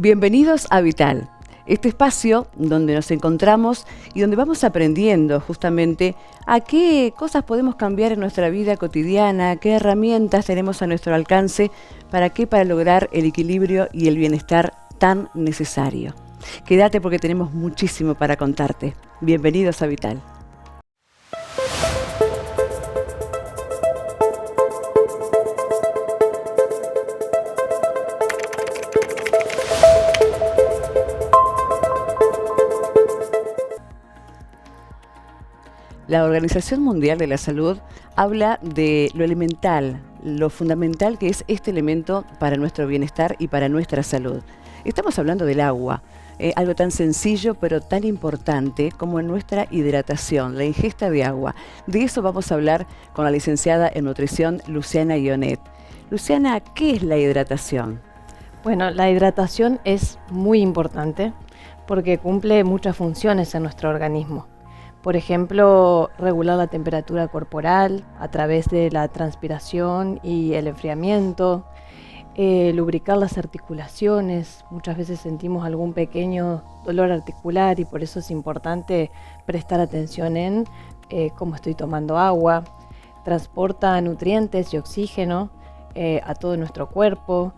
Bienvenidos a Vital, este espacio donde nos encontramos y donde vamos aprendiendo justamente a qué cosas podemos cambiar en nuestra vida cotidiana, qué herramientas tenemos a nuestro alcance, para lograr el equilibrio y el bienestar tan necesario. Quédate porque tenemos muchísimo para contarte. Bienvenidos a Vital. La Organización Mundial de la Salud habla de lo elemental, lo fundamental que es este elemento para nuestro bienestar y para nuestra salud. Estamos hablando del agua, algo tan sencillo pero tan importante como en nuestra hidratación, la ingesta de agua. De eso vamos a hablar con la licenciada en nutrición Luciana Ionet. Luciana, ¿qué es la hidratación? Bueno, la hidratación es muy importante porque cumple muchas funciones en nuestro organismo. Por ejemplo, regular la temperatura corporal a través de la transpiración y el enfriamiento, lubricar las articulaciones. Muchas veces sentimos algún pequeño dolor articular y por eso es importante prestar atención en cómo estoy tomando agua. Transporta nutrientes y oxígeno a todo nuestro cuerpo.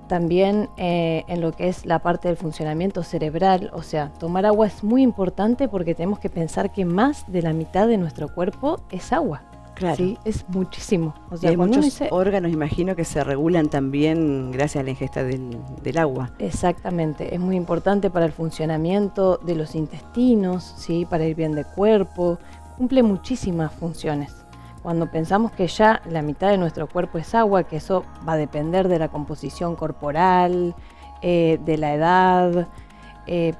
También en lo que es la parte del funcionamiento cerebral, o sea, tomar agua es muy importante porque tenemos que pensar que más de la mitad de nuestro cuerpo es agua. Claro. Sí, es muchísimo. O sea, y hay muchos órganos, imagino, que se regulan también gracias a la ingesta del agua. Exactamente, es muy importante para el funcionamiento de los intestinos, ¿sí? Para el bien del cuerpo, cumple muchísimas funciones. Cuando pensamos que ya la mitad de nuestro cuerpo es agua, que eso va a depender de la composición corporal, de la edad,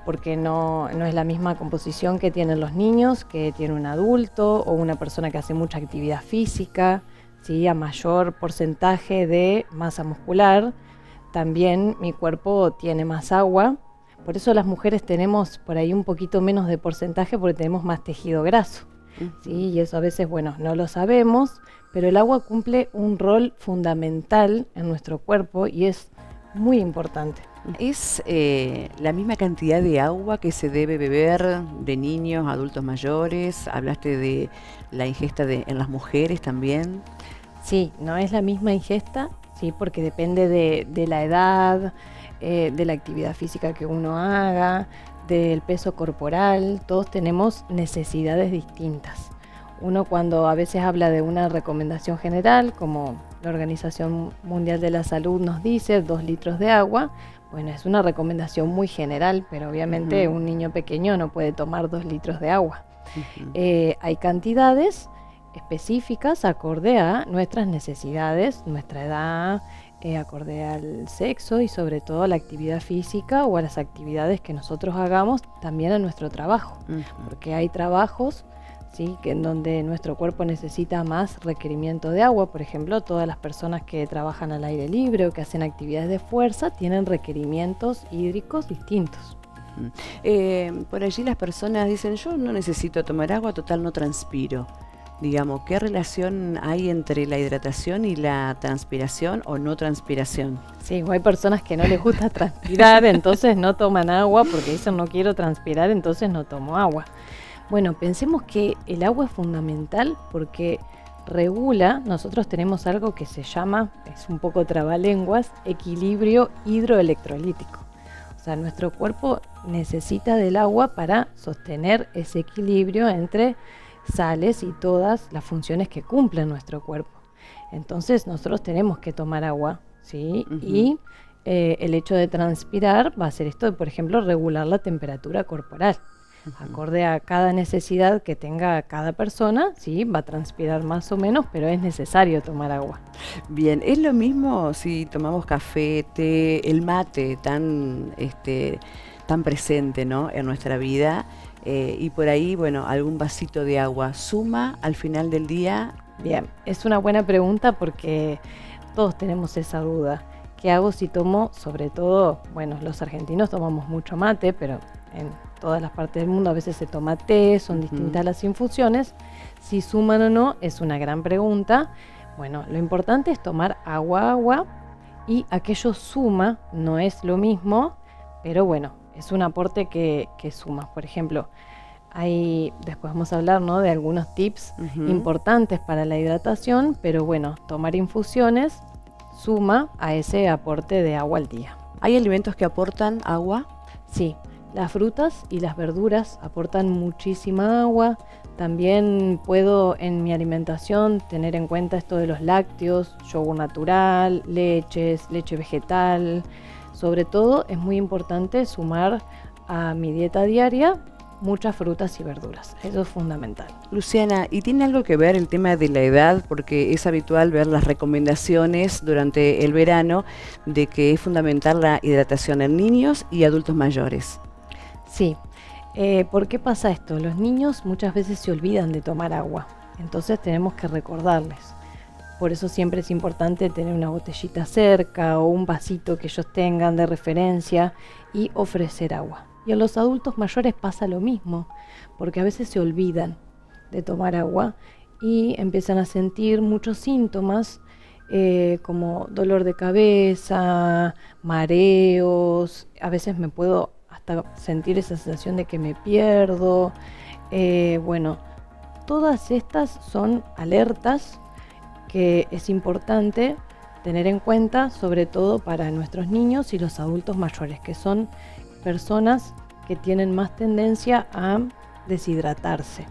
porque no es la misma composición que tienen los niños, que tiene un adulto o una persona que hace mucha actividad física, ¿sí? A mayor porcentaje de masa muscular, también mi cuerpo tiene más agua. Por eso las mujeres tenemos por ahí un poquito menos de porcentaje porque tenemos más tejido graso. Sí, y eso a veces, bueno, no lo sabemos, pero el agua cumple un rol fundamental en nuestro cuerpo y es muy importante. ¿Es la misma cantidad de agua que se debe beber de niños, adultos mayores? Hablaste de la ingesta en las mujeres también. Sí, no es la misma ingesta, sí, porque depende de la edad, de la actividad física que uno haga, del peso corporal. Todos tenemos necesidades distintas. Uno cuando a veces habla de una recomendación general, como la Organización Mundial de la Salud nos dice 2 litros de agua, bueno, es una recomendación muy general, pero obviamente un niño pequeño no puede tomar 2 litros de agua. Hay cantidades específicas acorde a nuestras necesidades, nuestra edad, acorde al sexo y sobre todo a la actividad física o a las actividades que nosotros hagamos, también a nuestro trabajo, porque hay trabajos, ¿sí? Que en donde nuestro cuerpo necesita más requerimiento de agua. Por ejemplo, todas las personas que trabajan al aire libre o que hacen actividades de fuerza tienen requerimientos hídricos distintos. Por allí las personas dicen, yo no necesito tomar agua, total no transpiro. Digamos, ¿qué relación hay entre la hidratación y la transpiración o no transpiración? Sí, hay personas que no les gusta transpirar, entonces no toman agua porque dicen no quiero transpirar, entonces no tomo agua. Bueno, pensemos que el agua es fundamental porque regula, nosotros tenemos algo que se llama, es un poco trabalenguas, equilibrio hidroelectrolítico. O sea, nuestro cuerpo necesita del agua para sostener ese equilibrio entre sales y todas las funciones que cumple nuestro cuerpo. Entonces nosotros tenemos que tomar agua, ¿sí? Y el hecho de transpirar va a ser esto de, por ejemplo, regular la temperatura corporal. Acorde a cada necesidad que tenga cada persona, sí, va a transpirar más o menos, pero es necesario tomar agua. Bien, es lo mismo si tomamos café, té, el mate tan presente, ¿no? En nuestra vida. Y por ahí, bueno, algún vasito de agua, ¿suma al final del día? Bien, es una buena pregunta porque todos tenemos esa duda. ¿Qué hago si tomo, sobre todo, bueno, los argentinos tomamos mucho mate, pero en todas las partes del mundo a veces se toma té, son distintas las infusiones. Si suman o no es una gran pregunta. Bueno, lo importante es tomar agua, y aquello suma, no es lo mismo pero bueno, es un aporte que suma. Por ejemplo, después vamos a hablar, ¿no?, de algunos tips importantes para la hidratación, pero bueno, tomar infusiones suma a ese aporte de agua al día. ¿Hay alimentos que aportan agua? Sí, las frutas y las verduras aportan muchísima agua. También puedo en mi alimentación tener en cuenta esto de los lácteos, yogur natural, leche vegetal. Sobre todo es muy importante sumar a mi dieta diaria muchas frutas y verduras. Eso es fundamental. Luciana, ¿y tiene algo que ver el tema de la edad? Porque es habitual ver las recomendaciones durante el verano de que es fundamental la hidratación en niños y adultos mayores. Sí. ¿Por qué pasa esto? Los niños muchas veces se olvidan de tomar agua, entonces tenemos que recordarles. Por eso siempre es importante tener una botellita cerca o un vasito que ellos tengan de referencia y ofrecer agua. Y a los adultos mayores pasa lo mismo, porque a veces se olvidan de tomar agua y empiezan a sentir muchos síntomas como dolor de cabeza, mareos. A veces me puedo hasta sentir esa sensación de que me pierdo. Bueno, todas estas son alertas que es importante tener en cuenta, sobre todo para nuestros niños y los adultos mayores, que son personas que tienen más tendencia a deshidratarse.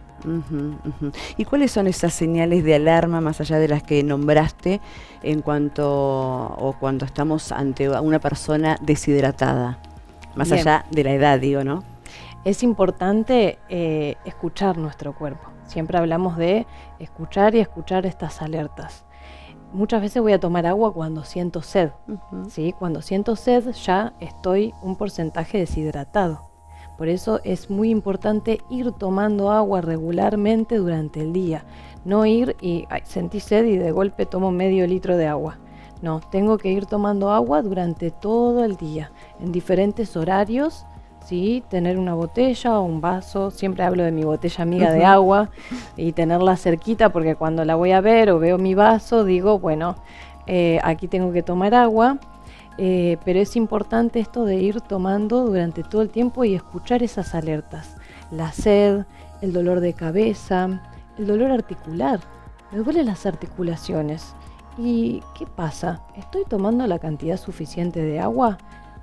¿Y cuáles son esas señales de alarma, más allá de las que nombraste, cuando estamos ante una persona deshidratada? Más Bien. allá de la edad, digo, ¿no? Es importante escuchar nuestro cuerpo. Siempre hablamos de escuchar y escuchar estas alertas. Muchas veces voy a tomar agua cuando siento sed. ¿Sí? Cuando siento sed ya estoy un porcentaje deshidratado. Por eso es muy importante ir tomando agua regularmente durante el día. No ir y sentí sed y de golpe tomo medio litro de agua. No, tengo que ir tomando agua durante todo el día, en diferentes horarios, ¿sí? Tener una botella o un vaso, siempre hablo de mi botella amiga de agua, y tenerla cerquita porque cuando la voy a ver o veo mi vaso, digo, bueno, aquí tengo que tomar agua, pero es importante esto de ir tomando durante todo el tiempo y escuchar esas alertas. La sed, el dolor de cabeza, el dolor articular, me duelen las articulaciones. ¿Y qué pasa? ¿Estoy tomando la cantidad suficiente de agua?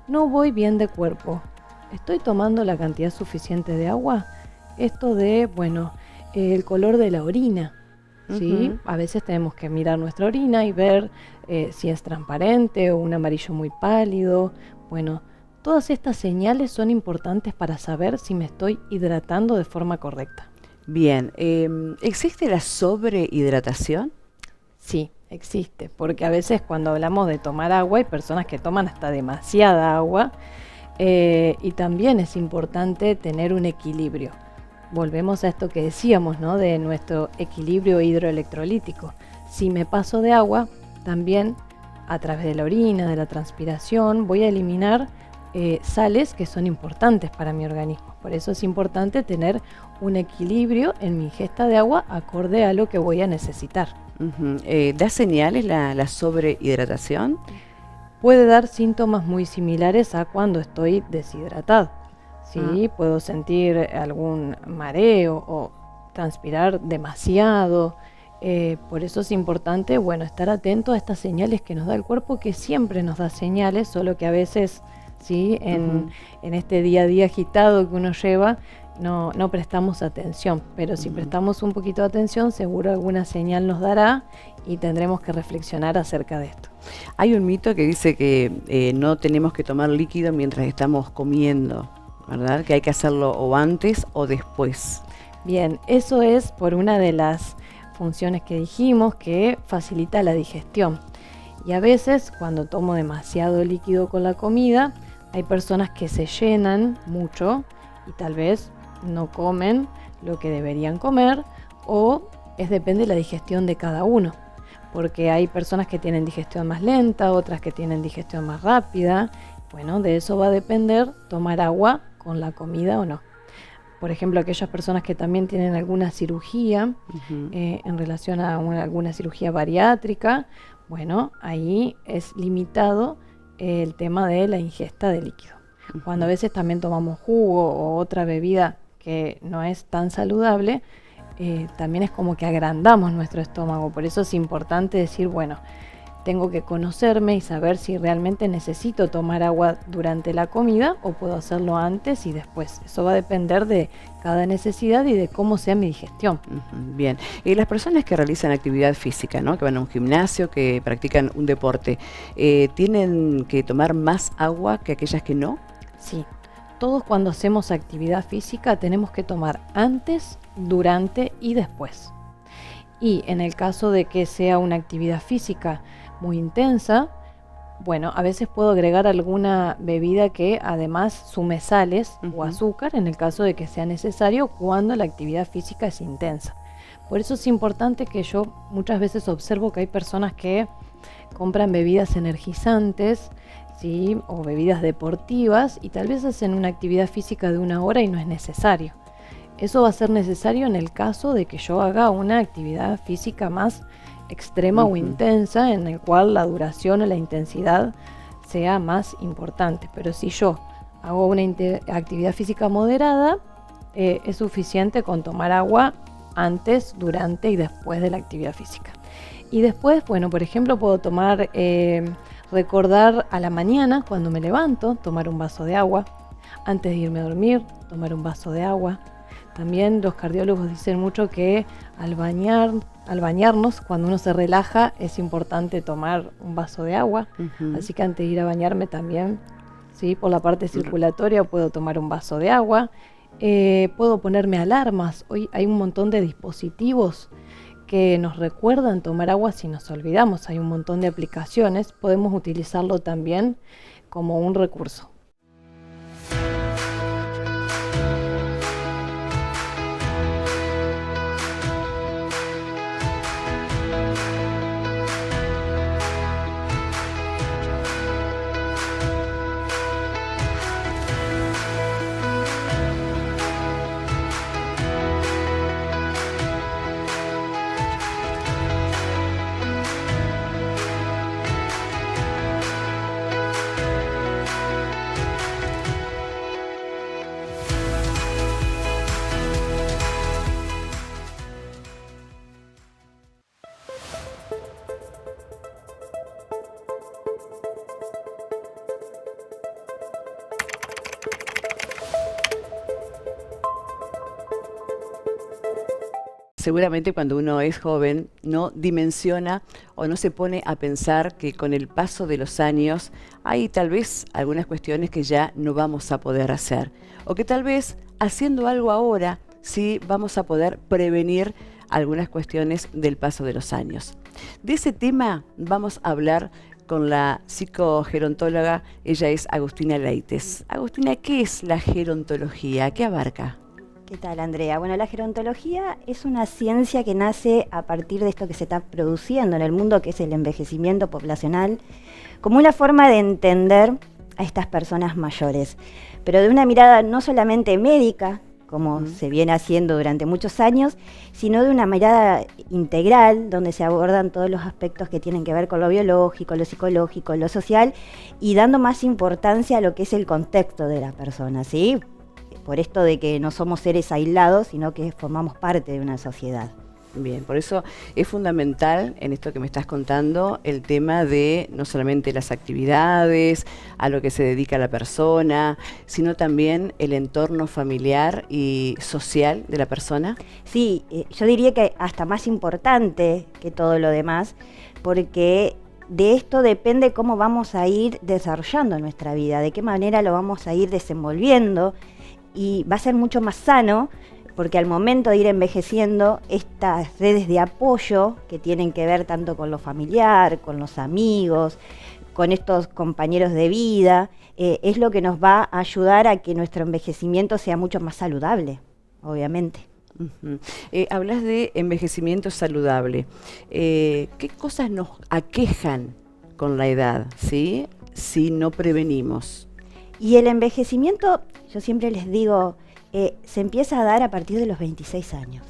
No voy bien de cuerpo. ¿Estoy tomando la cantidad suficiente de agua? Esto de, bueno, el color de la orina, ¿sí? A veces tenemos que mirar nuestra orina y ver si es transparente o un amarillo muy pálido. Bueno, todas estas señales son importantes para saber si me estoy hidratando de forma correcta. Bien, ¿existe la sobrehidratación? Sí, existe, porque a veces cuando hablamos de tomar agua hay personas que toman hasta demasiada agua y también es importante tener un equilibrio. Volvemos a esto que decíamos, ¿no?, de nuestro equilibrio hidroelectrolítico. Si me paso de agua, también a través de la orina, de la transpiración, voy a eliminar sales que son importantes para mi organismo. Por eso es importante tener un equilibrio en mi ingesta de agua acorde a lo que voy a necesitar. ¿Da señales la sobrehidratación? Puede dar síntomas muy similares a cuando estoy deshidratado. ¿Sí? Puedo sentir algún mareo o transpirar demasiado. Por eso es importante, bueno, estar atento a estas señales que nos da el cuerpo, que siempre nos da señales, solo que a veces, ¿sí?, en este día a día agitado que uno lleva, no prestamos atención, pero si prestamos un poquito de atención, seguro alguna señal nos dará y tendremos que reflexionar acerca de esto. Hay un mito que dice que no tenemos que tomar líquido mientras estamos comiendo, ¿verdad? Que hay que hacerlo o antes o después. Bien, eso es por una de las funciones que dijimos, que facilita la digestión. Y a veces cuando tomo demasiado líquido con la comida, hay personas que se llenan mucho y tal vez no comen lo que deberían comer, o depende de la digestión de cada uno, porque hay personas que tienen digestión más lenta, otras que tienen digestión más rápida. Bueno, de eso va a depender tomar agua con la comida o no. Por ejemplo, aquellas personas que también tienen alguna cirugía en relación a alguna cirugía bariátrica, bueno, ahí es limitado el tema de la ingesta de líquido. Cuando a veces también tomamos jugo o otra bebida que no es tan saludable, también es como que agrandamos nuestro estómago. Por eso es importante decir, bueno, tengo que conocerme y saber si realmente necesito tomar agua durante la comida o puedo hacerlo antes y después. Eso va a depender de cada necesidad y de cómo sea mi digestión. Bien. Y las personas que realizan actividad física, ¿no? Que van a un gimnasio, que practican un deporte, ¿tienen que tomar más agua que aquellas que no? Sí. Todos cuando hacemos actividad física tenemos que tomar antes, durante y después. Y en el caso de que sea una actividad física muy intensa, bueno, a veces puedo agregar alguna bebida que además sume sales o azúcar en el caso de que sea necesario cuando la actividad física es intensa. Por eso es importante que yo muchas veces observo que hay personas que compran bebidas energizantes, ¿sí? O bebidas deportivas y tal vez hacen una actividad física de 1 hora y no es necesario. Eso va a ser necesario en el caso de que yo haga una actividad física más extrema o intensa, en el cual la duración o la intensidad sea más importante. Pero si yo hago una actividad física moderada, es suficiente con tomar agua antes, durante y después de la actividad física. Y después, bueno, por ejemplo, puedo tomar, recordar a la mañana cuando me levanto, tomar un vaso de agua. Antes de irme a dormir, tomar un vaso de agua. También los cardiólogos dicen mucho que al bañarnos, cuando uno se relaja, es importante tomar un vaso de agua. Así que antes de ir a bañarme también, ¿sí? Por la parte circulatoria puedo tomar un vaso de agua. Puedo ponerme alarmas. Hoy hay un montón de dispositivos que nos recuerdan tomar agua si nos olvidamos. Hay un montón de aplicaciones. Podemos utilizarlo también como un recurso. Seguramente cuando uno es joven no dimensiona o no se pone a pensar que con el paso de los años hay tal vez algunas cuestiones que ya no vamos a poder hacer, o que tal vez haciendo algo ahora sí vamos a poder prevenir algunas cuestiones del paso de los años. De ese tema vamos a hablar con la psicogerontóloga. Ella es Agustina Leites. Agustina, ¿qué es la gerontología? ¿Qué abarca? ¿Qué tal, Andrea? Bueno, la gerontología es una ciencia que nace a partir de esto que se está produciendo en el mundo, que es el envejecimiento poblacional, como una forma de entender a estas personas mayores, pero de una mirada no solamente médica, como se viene haciendo durante muchos años, sino de una mirada integral, donde se abordan todos los aspectos que tienen que ver con lo biológico, lo psicológico, lo social, y dando más importancia a lo que es el contexto de la persona, ¿sí? Por esto de que no somos seres aislados, sino que formamos parte de una sociedad. Bien, por eso es fundamental en esto que me estás contando el tema de no solamente las actividades, a lo que se dedica la persona, sino también el entorno familiar y social de la persona. Sí, yo diría que hasta más importante que todo lo demás, porque de esto depende cómo vamos a ir desarrollando nuestra vida, de qué manera lo vamos a ir desenvolviendo. Y va a ser mucho más sano porque al momento de ir envejeciendo, estas redes de apoyo que tienen que ver tanto con lo familiar, con los amigos, con estos compañeros de vida, es lo que nos va a ayudar a que nuestro envejecimiento sea mucho más saludable, obviamente. Hablas de envejecimiento saludable. ¿Qué cosas nos aquejan con la edad, ¿sí? Si no prevenimos? Y el envejecimiento, yo siempre les digo, se empieza a dar a partir de los 26 años.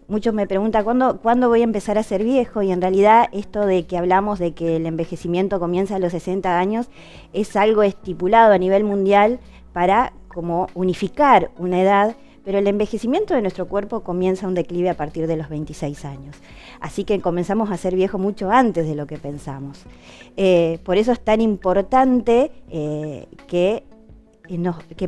muchos me preguntan ¿cuándo voy a empezar a ser viejo? Y en realidad esto de que hablamos de que el envejecimiento comienza a los 60 años es algo estipulado a nivel mundial para como unificar una edad, pero el envejecimiento de nuestro cuerpo comienza un declive a partir de los 26 años. Así que comenzamos a ser viejos mucho antes de lo que pensamos. Por eso es tan importante que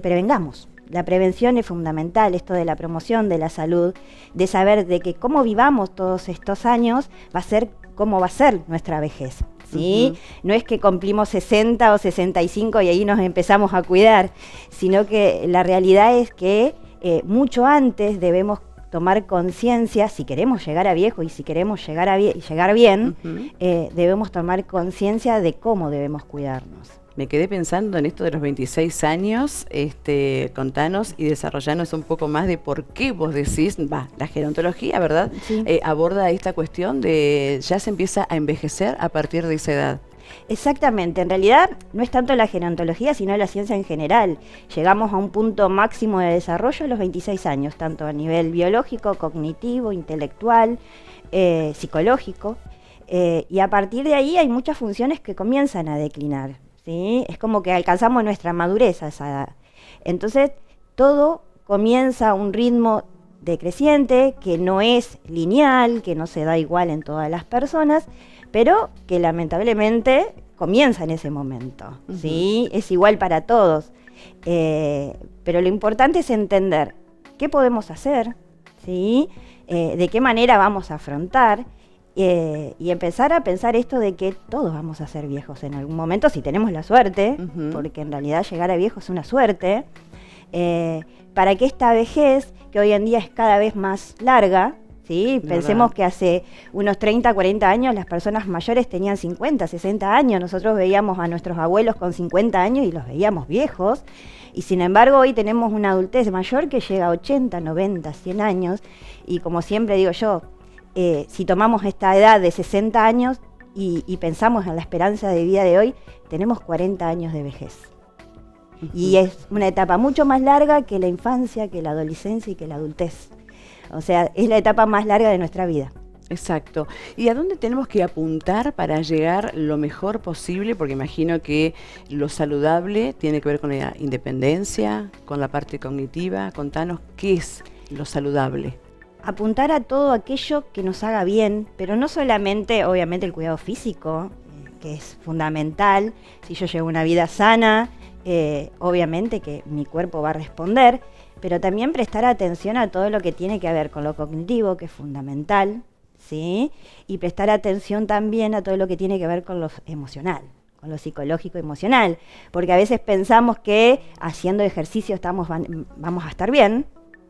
prevengamos. La prevención es fundamental, esto de la promoción de la salud, de saber de que cómo vivamos todos estos años va a ser cómo va a ser nuestra vejez. ¿Sí? No es que cumplimos 60 o 65 y ahí nos empezamos a cuidar, sino que la realidad es que mucho antes debemos tomar conciencia, si queremos llegar a viejo y si queremos llegar bien, debemos tomar conciencia de cómo debemos cuidarnos. Me quedé pensando en esto de los 26 años, contanos y desarrollanos un poco más de por qué vos decís, la gerontología, ¿verdad? Sí. Aborda esta cuestión de ya se empieza a envejecer a partir de esa edad. Exactamente, en realidad no es tanto la gerontología, sino la ciencia en general. Llegamos a un punto máximo de desarrollo a los 26 años, tanto a nivel biológico, cognitivo, intelectual, psicológico, y a partir de ahí hay muchas funciones que comienzan a declinar. ¿Sí? Es como que alcanzamos nuestra madurez a esa edad. Entonces, todo comienza a un ritmo decreciente, que no es lineal, que no se da igual en todas las personas, pero que lamentablemente comienza en ese momento. ¿Sí? Es igual para todos. Pero lo importante es entender qué podemos hacer, ¿sí? De qué manera vamos a afrontar, y empezar a pensar esto de que todos vamos a ser viejos en algún momento, si tenemos la suerte, porque en realidad llegar a viejo es una suerte, para que esta vejez, que hoy en día es cada vez más larga, ¿sí? Pensemos que hace unos 30, 40 años las personas mayores tenían 50, 60 años, nosotros veíamos a nuestros abuelos con 50 años y los veíamos viejos, y sin embargo hoy tenemos una adultez mayor que llega a 80, 90, 100 años, y como siempre digo yo, si tomamos esta edad de 60 años y pensamos en la esperanza de vida de hoy, tenemos 40 años de vejez. Y es una etapa mucho más larga que la infancia, que la adolescencia y que la adultez. O sea, es la etapa más larga de nuestra vida. Exacto. ¿Y a dónde tenemos que apuntar para llegar lo mejor posible? Porque imagino que lo saludable tiene que ver con la independencia, con la parte cognitiva. Contanos qué es lo saludable. Apuntar a todo aquello que nos haga bien, pero no solamente, obviamente, el cuidado físico, que es fundamental. Si yo llevo una vida sana, obviamente que mi cuerpo va a responder, pero también prestar atención a todo lo que tiene que ver con lo cognitivo, que es fundamental, ¿sí? Y prestar atención también a todo lo que tiene que ver con lo emocional, con lo psicológico y emocional, porque a veces pensamos que haciendo ejercicio vamos a estar bien,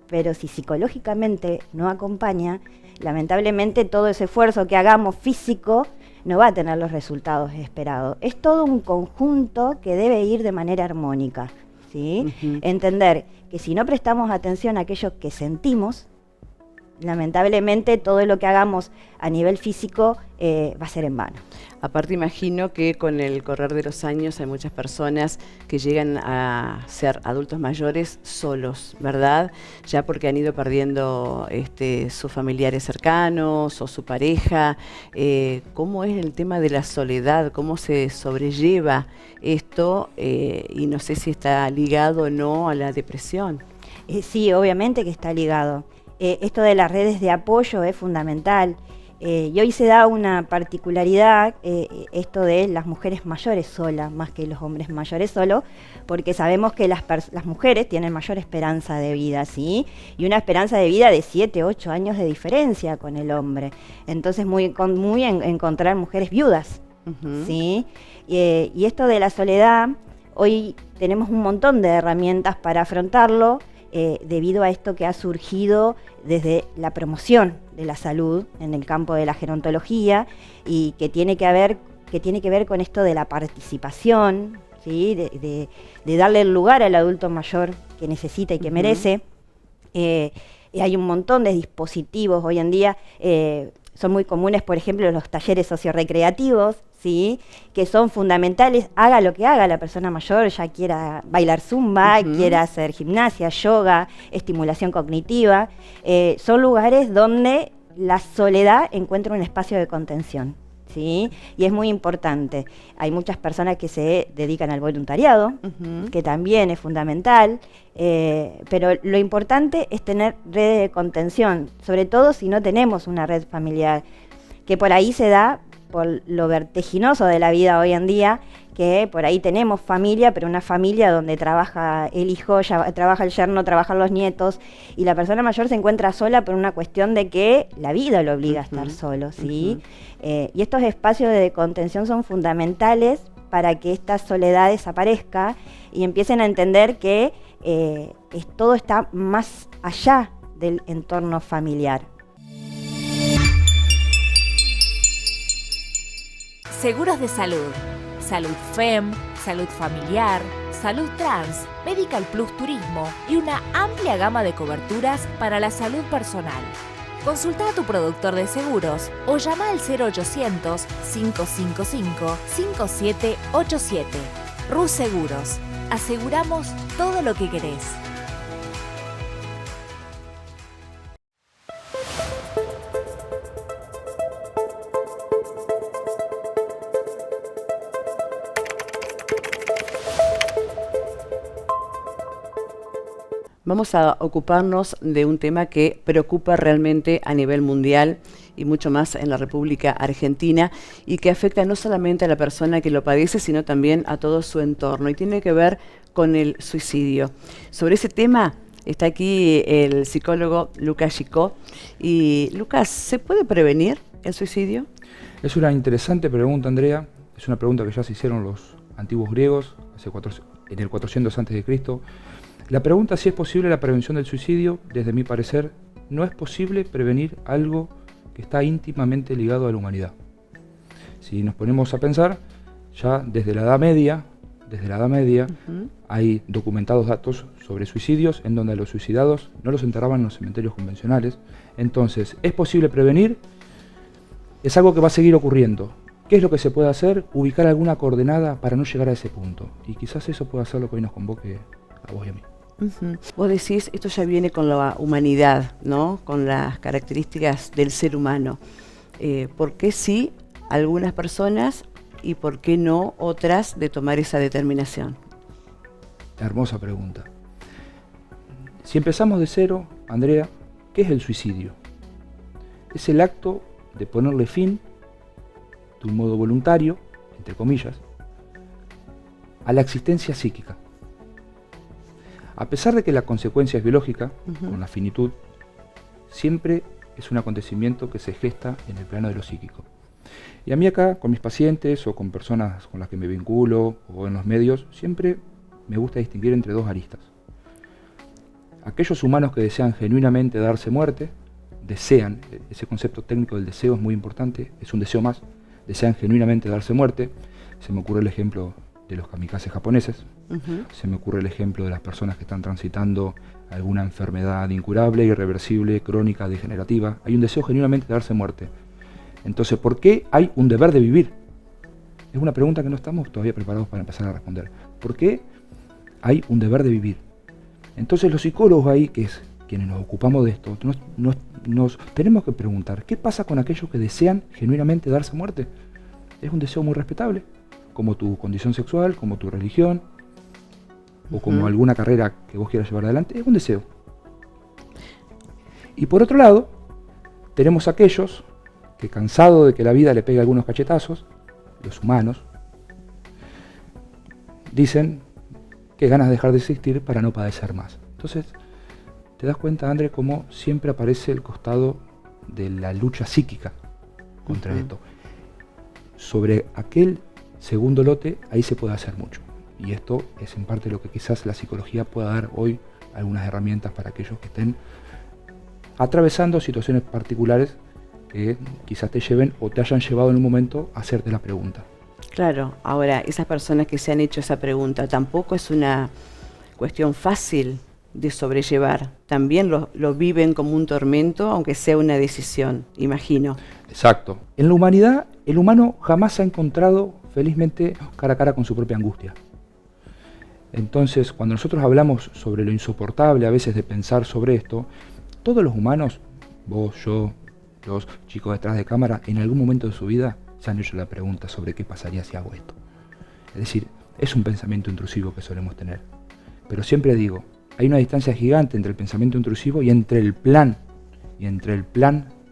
pero si psicológicamente no acompaña, lamentablemente todo ese esfuerzo que hagamos físico no va a tener los resultados esperados. Es todo un conjunto que debe ir de manera armónica, ¿sí? Entender que si no prestamos atención a aquello que sentimos, lamentablemente todo lo que hagamos a nivel físico va a ser en vano. Aparte imagino que con el correr de los años hay muchas personas que llegan a ser adultos mayores solos, ¿verdad? Ya porque han ido perdiendo sus familiares cercanos o su pareja. ¿Cómo es el tema de la soledad? ¿Cómo se sobrelleva esto? Y no sé si está ligado o no a la depresión. Sí, obviamente que está ligado. Esto de las redes de apoyo es fundamental. Y hoy se da una particularidad, esto de las mujeres mayores solas, más que los hombres mayores solos, porque sabemos que las mujeres tienen mayor esperanza de vida, ¿sí? Y una esperanza de vida de 7, 8 años de diferencia con el hombre. Entonces, encontrar mujeres viudas, ¿sí? Y esto de la soledad, hoy tenemos un montón de herramientas para afrontarlo, debido a esto que ha surgido desde la promoción de la salud en el campo de la gerontología y que tiene que ver con esto de la participación, ¿sí? de darle el lugar al adulto mayor que necesita y que merece. Hay un montón de dispositivos hoy en día, son muy comunes, por ejemplo, los talleres sociorecreativos, ¿sí? Que son fundamentales, haga lo que haga la persona mayor, ya quiera bailar zumba, quiera hacer gimnasia, yoga, estimulación cognitiva. Son lugares donde la soledad encuentra un espacio de contención, ¿sí? Y es muy importante. Hay muchas personas que se dedican al voluntariado, que también es fundamental, pero lo importante es tener redes de contención, sobre todo si no tenemos una red familiar, que por ahí se da por lo vertiginoso de la vida hoy en día, que por ahí tenemos familia, pero una familia donde trabaja el hijo, ya trabaja el yerno, trabajan los nietos, y la persona mayor se encuentra sola por una cuestión de que la vida lo obliga a estar solo, ¿sí? Y estos espacios de contención son fundamentales para que esta soledad desaparezca y empiecen a entender que todo está más allá del entorno familiar. Seguros de salud, Salud FEM, Salud Familiar, Salud Trans, Medical Plus Turismo y una amplia gama de coberturas para la salud personal. Consulta a tu productor de seguros o llama al 0800-555-5787. Rus Seguros. Aseguramos todo lo que querés. Vamos a ocuparnos de un tema que preocupa realmente a nivel mundial y mucho más en la República Argentina y que afecta no solamente a la persona que lo padece, sino también a todo su entorno y tiene que ver con el suicidio. Sobre ese tema está aquí el psicólogo Lucas Gicó. Y Lucas, ¿se puede prevenir el suicidio? Es una interesante pregunta, Andrea. Es una pregunta que ya se hicieron los antiguos griegos en el 400 a.C. La pregunta si es posible la prevención del suicidio, desde mi parecer, no es posible prevenir algo que está íntimamente ligado a la humanidad. Si nos ponemos a pensar, ya desde la Edad Media, hay documentados datos sobre suicidios en donde a los suicidados no los enterraban en los cementerios convencionales. Entonces, ¿es posible prevenir? Es algo que va a seguir ocurriendo. ¿Qué es lo que se puede hacer? Ubicar alguna coordenada para no llegar a ese punto. Y quizás eso pueda ser lo que hoy nos convoque a vos y a mí. Vos decís, esto ya viene con la humanidad, ¿no? Con las características del ser humano. ¿Por qué sí algunas personas y por qué no otras de tomar esa determinación? Hermosa pregunta. Si empezamos de cero, Andrea, ¿qué es el suicidio? Es el acto de ponerle fin, de un modo voluntario, entre comillas, a la existencia psíquica. A pesar de que la consecuencia es biológica, con la finitud, siempre es un acontecimiento que se gesta en el plano de lo psíquico. Y a mí acá, con mis pacientes o con personas con las que me vinculo o en los medios, siempre me gusta distinguir entre dos aristas. Aquellos humanos que desean genuinamente darse muerte, desean, ese concepto técnico del deseo es muy importante, es un deseo más, desean genuinamente darse muerte. Se me ocurre el ejemplo de los kamikazes japoneses, se me ocurre el ejemplo de las personas que están transitando alguna enfermedad incurable, irreversible, crónica, degenerativa. Hay un deseo genuinamente de darse muerte. Entonces, ¿por qué hay un deber de vivir? Es una pregunta que no estamos todavía preparados para empezar a responder. ¿Por qué hay un deber de vivir? Entonces los psicólogos ahí, que es quienes nos ocupamos de esto, nos tenemos que preguntar, ¿qué pasa con aquellos que desean genuinamente darse muerte? Es un deseo muy respetable, como tu condición sexual, como tu religión, o como alguna carrera que vos quieras llevar adelante, es un deseo. Y por otro lado, tenemos aquellos que, cansados de que la vida le pegue algunos cachetazos, los humanos, dicen que ganas de dejar de existir para no padecer más. Entonces, te das cuenta, André, cómo siempre aparece el costado de la lucha psíquica contra esto. Sobre aquel segundo lote, ahí se puede hacer mucho. Y esto es en parte lo que quizás la psicología pueda dar hoy, algunas herramientas para aquellos que estén atravesando situaciones particulares que quizás te lleven o te hayan llevado en un momento a hacerte la pregunta. Claro, ahora, esas personas que se han hecho esa pregunta, tampoco es una cuestión fácil de sobrellevar. También lo viven como un tormento, aunque sea una decisión, imagino. Exacto. En la humanidad, el humano jamás se ha encontrado felizmente cara a cara con su propia angustia. Entonces, cuando nosotros hablamos sobre lo insoportable a veces de pensar sobre esto, todos los humanos, vos, yo, los chicos detrás de cámara, en algún momento de su vida se han hecho la pregunta sobre qué pasaría si hago esto. Es decir, es un pensamiento intrusivo que solemos tener. Pero siempre digo, hay una distancia gigante entre el pensamiento intrusivo y entre el plan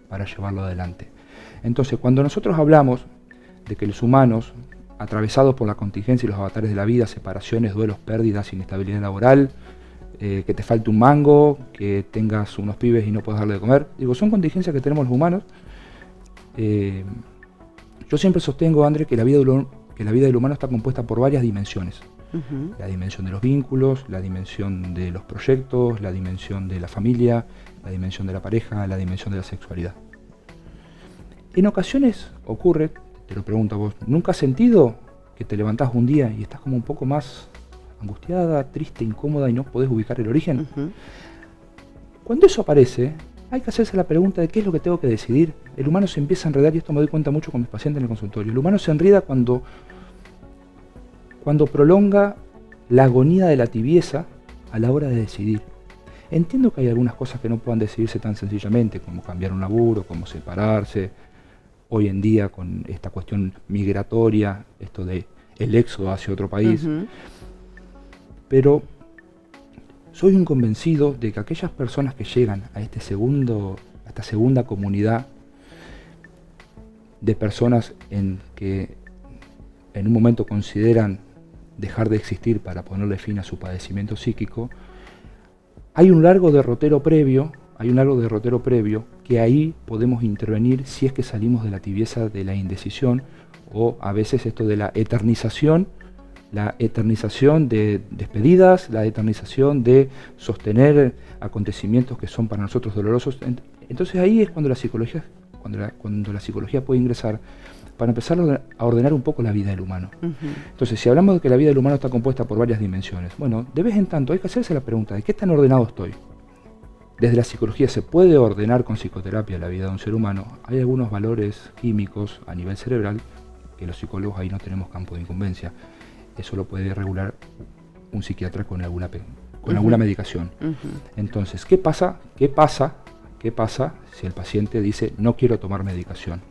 para llevarlo adelante. Entonces, cuando nosotros hablamos de que los humanos, atravesados por la contingencia y los avatares de la vida, separaciones, duelos, pérdidas, inestabilidad laboral, que te falte un mango, que tengas unos pibes y no puedas darle de comer, digo, son contingencias que tenemos los humanos. Yo siempre sostengo, André, que la vida del humano está compuesta por varias dimensiones. La dimensión de los vínculos, la dimensión de los proyectos, la dimensión de la familia, la dimensión de la pareja, la dimensión de la sexualidad. En ocasiones ocurre, te lo pregunto a vos, ¿nunca has sentido que te levantás un día y estás como un poco más angustiada, triste, incómoda y no podés ubicar el origen? Cuando eso aparece, hay que hacerse la pregunta de qué es lo que tengo que decidir. El humano se empieza a enredar, y esto me doy cuenta mucho con mis pacientes en el consultorio. El humano se enreda cuando prolonga la agonía de la tibieza a la hora de decidir. Entiendo que hay algunas cosas que no puedan decidirse tan sencillamente, como cambiar un laburo, como separarse. Hoy en día, con esta cuestión migratoria, esto de el éxodo hacia otro país. Pero soy un convencido de que aquellas personas que llegan a esta segunda comunidad de personas en que en un momento consideran dejar de existir para ponerle fin a su padecimiento psíquico, hay un largo derrotero previo que ahí podemos intervenir si es que salimos de la tibieza de la indecisión, o a veces esto de la eternización de despedidas, la eternización de sostener acontecimientos que son para nosotros dolorosos. Entonces ahí es cuando la psicología puede ingresar para empezar a ordenar un poco la vida del humano. Entonces, si hablamos de que la vida del humano está compuesta por varias dimensiones, bueno, de vez en tanto hay que hacerse la pregunta de qué tan ordenado estoy. Desde la psicología se puede ordenar con psicoterapia la vida de un ser humano. Hay algunos valores químicos a nivel cerebral que los psicólogos ahí no tenemos campo de incumbencia. Eso lo puede regular un psiquiatra con alguna medicación. Entonces, ¿qué pasa si el paciente dice no quiero tomar medicación?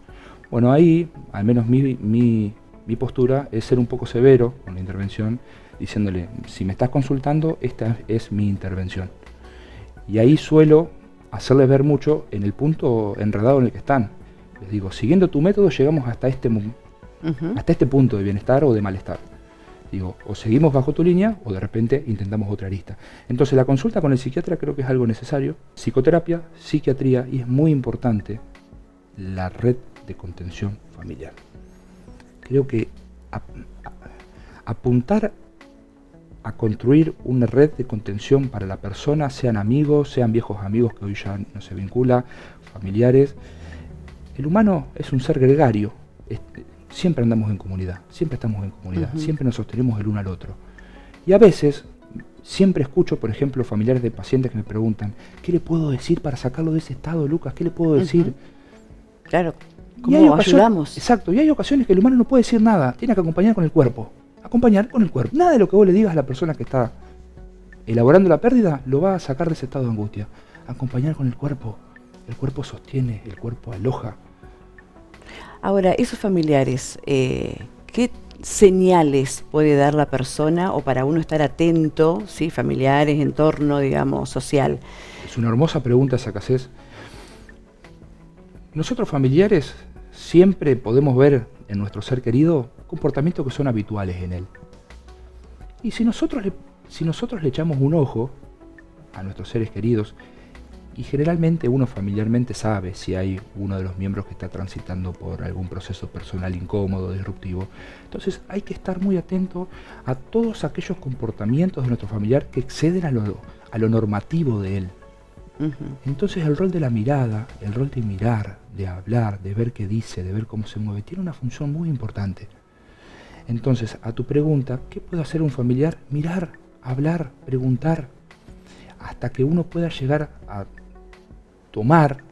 Bueno, ahí, al menos mi postura es ser un poco severo con la intervención, diciéndole, si me estás consultando, esta es mi intervención. Y ahí suelo hacerles ver mucho en el punto enredado en el que están. Les digo, siguiendo tu método llegamos hasta este punto de bienestar o de malestar. Digo, o seguimos bajo tu línea o de repente intentamos otra arista. Entonces la consulta con el psiquiatra creo que es algo necesario. Psicoterapia, psiquiatría, y es muy importante la red de contención familiar. Creo que apuntar a construir una red de contención para la persona, sean amigos, sean viejos amigos que hoy ya no se vincula, familiares. El humano es un ser gregario. Siempre andamos en comunidad, siempre estamos en comunidad, siempre nos sostenemos el uno al otro. Y a veces, siempre escucho, por ejemplo, familiares de pacientes que me preguntan, ¿qué le puedo decir para sacarlo de ese estado, Lucas? ¿Qué le puedo decir? Claro, ¿cómo ayudamos? Exacto, y hay ocasiones que el humano no puede decir nada, tiene que acompañar con el cuerpo. Acompañar con el cuerpo. Nada de lo que vos le digas a la persona que está elaborando la pérdida lo va a sacar de ese estado de angustia. Acompañar con el cuerpo sostiene, el cuerpo aloja. Ahora, esos familiares, ¿qué señales puede dar la persona o para uno estar atento, ¿sí? Familiares, entorno, digamos, social? Es una hermosa pregunta esa que haces. Nosotros familiares siempre podemos ver en nuestro ser querido comportamientos que son habituales en él. Y si nosotros le echamos un ojo a nuestros seres queridos, y generalmente uno familiarmente sabe si hay uno de los miembros que está transitando por algún proceso personal incómodo, disruptivo, entonces hay que estar muy atento a todos aquellos comportamientos de nuestro familiar que exceden a lo normativo de él. Entonces el rol de la mirada, el rol de mirar, de hablar, de ver qué dice, de ver cómo se mueve, tiene una función muy importante. Entonces, a tu pregunta, ¿qué puede hacer un familiar? Mirar, hablar, preguntar, hasta que uno pueda llegar a tomar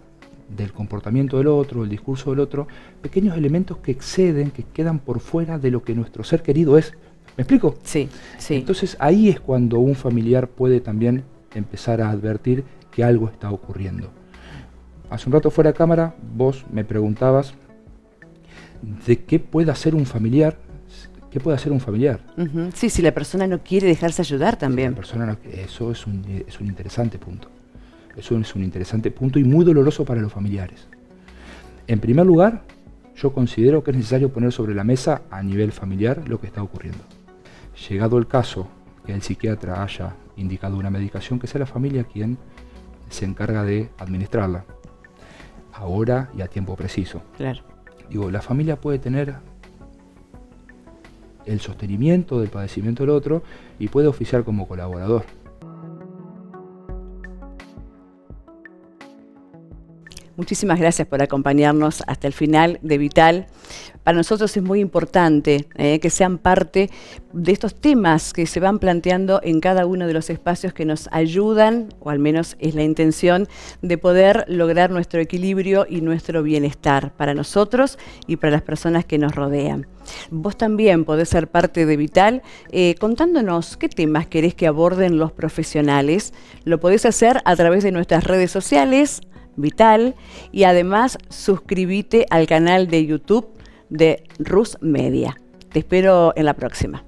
del comportamiento del otro, el discurso del otro, pequeños elementos que exceden, que quedan por fuera de lo que nuestro ser querido es. ¿Me explico? Sí, sí. Entonces ahí es cuando un familiar puede también empezar a advertir que algo está ocurriendo. Hace un rato fuera de cámara vos me preguntabas de qué puede hacer un familiar. ¿Qué puede hacer un familiar? Ujú. Sí, si la persona no quiere dejarse ayudar también. La persona no, eso es un interesante punto. Eso es un interesante punto y muy doloroso para los familiares. En primer lugar, yo considero que es necesario poner sobre la mesa a nivel familiar lo que está ocurriendo. Llegado el caso que el psiquiatra haya indicado una medicación, que sea la familia quien se encarga de administrarla, ahora y a tiempo preciso. Claro. Digo, la familia puede tener el sostenimiento del padecimiento del otro y puede oficiar como colaborador. Muchísimas gracias por acompañarnos hasta el final de Vital. Para nosotros es muy importante que sean parte de estos temas que se van planteando en cada uno de los espacios que nos ayudan, o al menos es la intención, de poder lograr nuestro equilibrio y nuestro bienestar para nosotros y para las personas que nos rodean. Vos también podés ser parte de Vital contándonos qué temas querés que aborden los profesionales. Lo podés hacer a través de nuestras redes sociales, Vital, y además suscríbete al canal de YouTube de Rus Media. Te espero en la próxima.